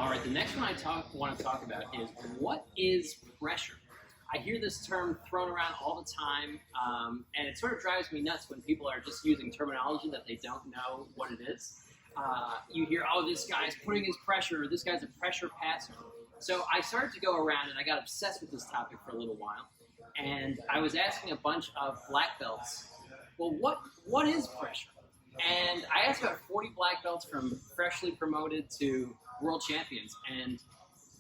All right, the next one I want to talk about is what is pressure? I hear this term thrown around all the time, and it sort of drives me nuts when people are just using terminology that they don't know what it is. You hear, oh, this guy's putting his pressure, or this guy's a pressure passer. So I started to go around, and I got obsessed with this topic for a little while, and I was asking a bunch of black belts, well, what is pressure? And I asked about 40 black belts from freshly promoted to world champions, and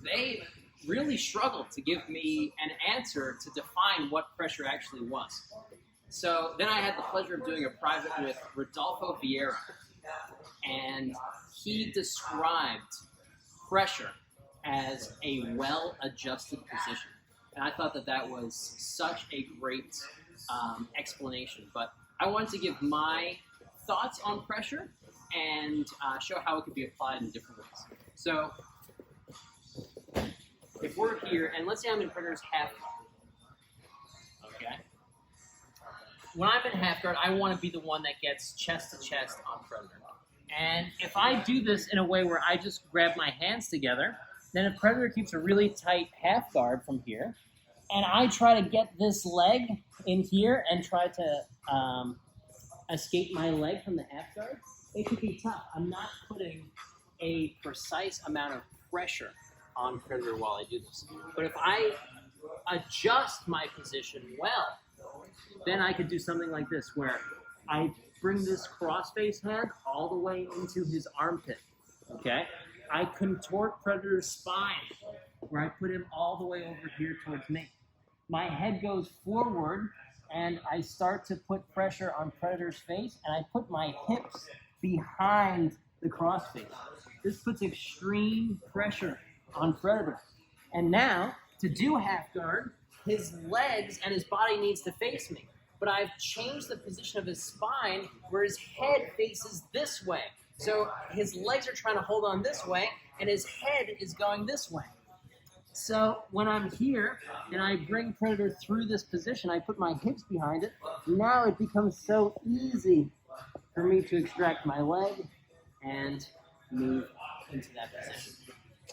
they really struggled to give me an answer to define what pressure actually was. So then I had the pleasure of doing a private with Rodolfo Vieira, and he described pressure as a well-adjusted position. And I thought that that was such a great explanation. But I wanted to give my thoughts on pressure and show how it could be applied in different ways. So if we're here, and let's say I'm in predator's half guard, okay? When I'm in half guard, I want to be the one that gets chest to chest on predator. And if I do this in a way where I just grab my hands together, then if predator keeps a really tight half guard from here, and I try to get this leg in here and try to escape my leg from the half guard, it could be tough. I'm not putting a precise amount of pressure on predator while I do this. But if I adjust my position well, then I could do something like this, where I bring this cross-face hand all the way into his armpit, okay? I contort predator's spine, where I put him all the way over here towards me. My head goes forward, and I start to put pressure on predator's face, and I put my hips behind the crossface. This puts extreme pressure on predator. And now, to do half guard, his legs and his body needs to face me. But I've changed the position of his spine where his head faces this way. So his legs are trying to hold on this way, and his head is going this way. So when I'm here, and I bring predator through this position, I put my hips behind it, now it becomes so easy for me to extract my leg and move into that position.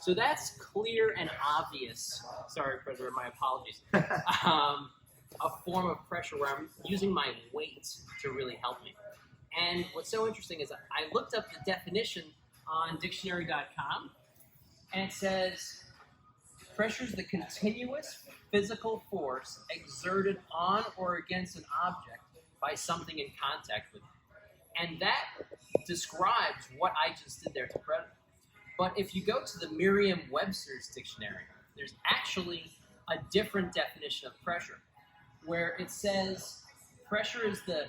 So that's clear and obvious, sorry predator, my apologies, a form of pressure where I'm using my weight to really help me. And what's so interesting is I looked up the definition on dictionary.com, and it says, pressure is the continuous physical force exerted on or against an object by something in contact with it. And that describes what I just did there to predator. But if you go to the Merriam-Webster's dictionary, there's actually a different definition of pressure, where it says pressure is the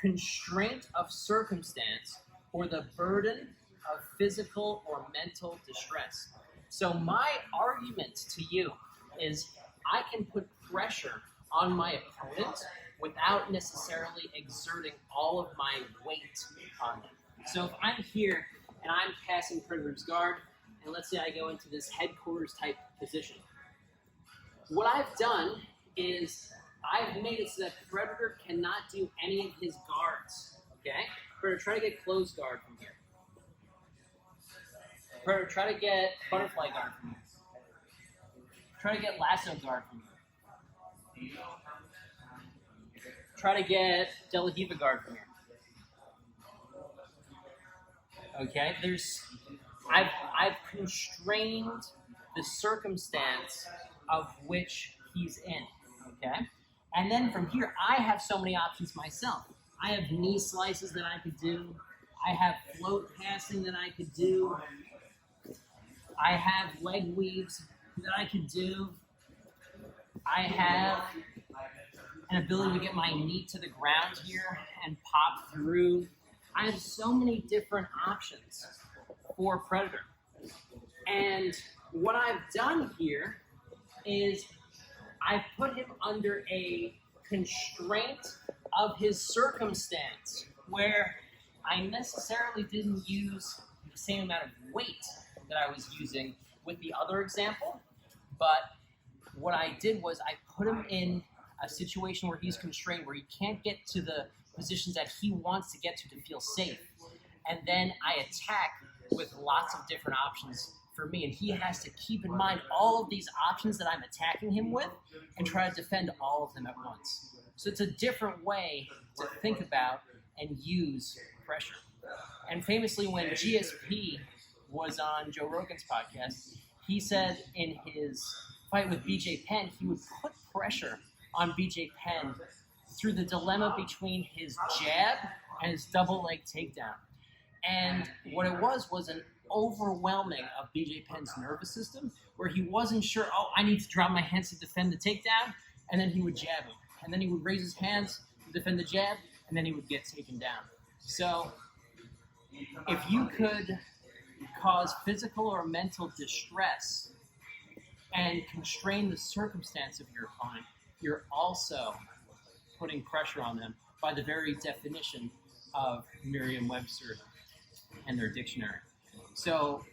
constraint of circumstance or the burden of physical or mental distress. So my argument to you is I can put pressure on my opponent without necessarily exerting all of my weight on them. So if I'm here and I'm passing predator's guard, and let's say I go into this headquarters type position, what I've done is I've made it so that predator cannot do any of his guards, okay? Predator, try to get closed guard from here. Predator, try to get butterfly guard from here. Try to get lasso guard from here. Try to get De La Riva guard from here. Okay, I've constrained the circumstance of which he's in, okay? And then from here, I have so many options myself. I have knee slices that I could do. I have float passing that I could do. I have leg weaves that I could do. I have an ability to get my knee to the ground here and pop through. I have so many different options for predator. And what I've done here is I've put him under a constraint of his circumstance where I necessarily didn't use the same amount of weight that I was using with the other example, but what I did was I put him in a situation where he's constrained, where he can't get to the positions that he wants to get to feel safe. And then I attack with lots of different options for me, and he has to keep in mind all of these options that I'm attacking him with and try to defend all of them at once. So it's a different way to think about and use pressure. And famously, when GSP was on Joe Rogan's podcast, he said in his fight with BJ Penn, he would put pressure on BJ Penn through the dilemma between his jab and his double leg takedown. And what it was an overwhelming of BJ Penn's nervous system, where he wasn't sure, I need to drop my hands to defend the takedown, and then he would jab him. And then he would raise his hands to defend the jab, and then he would get taken down. So if you could cause physical or mental distress and constrain the circumstance of your opponent, you're also putting pressure on them by the very definition of Merriam-Webster and their dictionary. So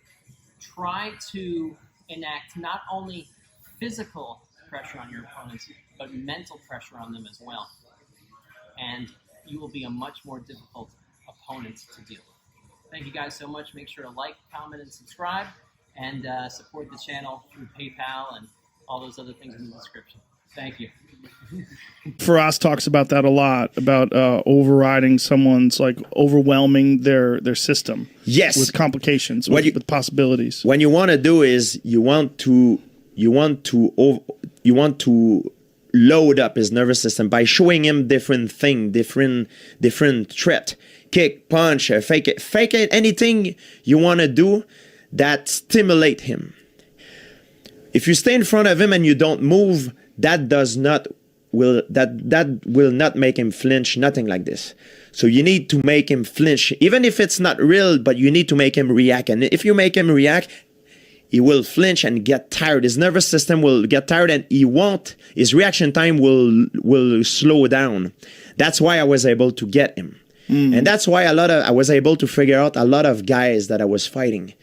try to enact not only physical pressure on your opponents, but mental pressure on them as well. And you will be a much more difficult opponent to deal with. Thank you guys so much. Make sure to like, comment, and subscribe, and support the channel through PayPal and all those other things in the description. Thank you. Faraz talks about that a lot, about overriding someone's, like overwhelming their system. Yes, with complications, with possibilities. What you want to do is you want to load up his nervous system by showing him different threat, kick, punch, fake it, anything you want to do that stimulate him. If you stay in front of him and you don't move, that will not make him flinch, nothing like this. So you need to make him flinch, even if it's not real, but you need to make him react. And if you make him react, he will flinch and get tired. His nervous system will get tired, and his reaction time will slow down. That's why I was able to get him. And that's why I was able to figure out a lot of guys that I was fighting.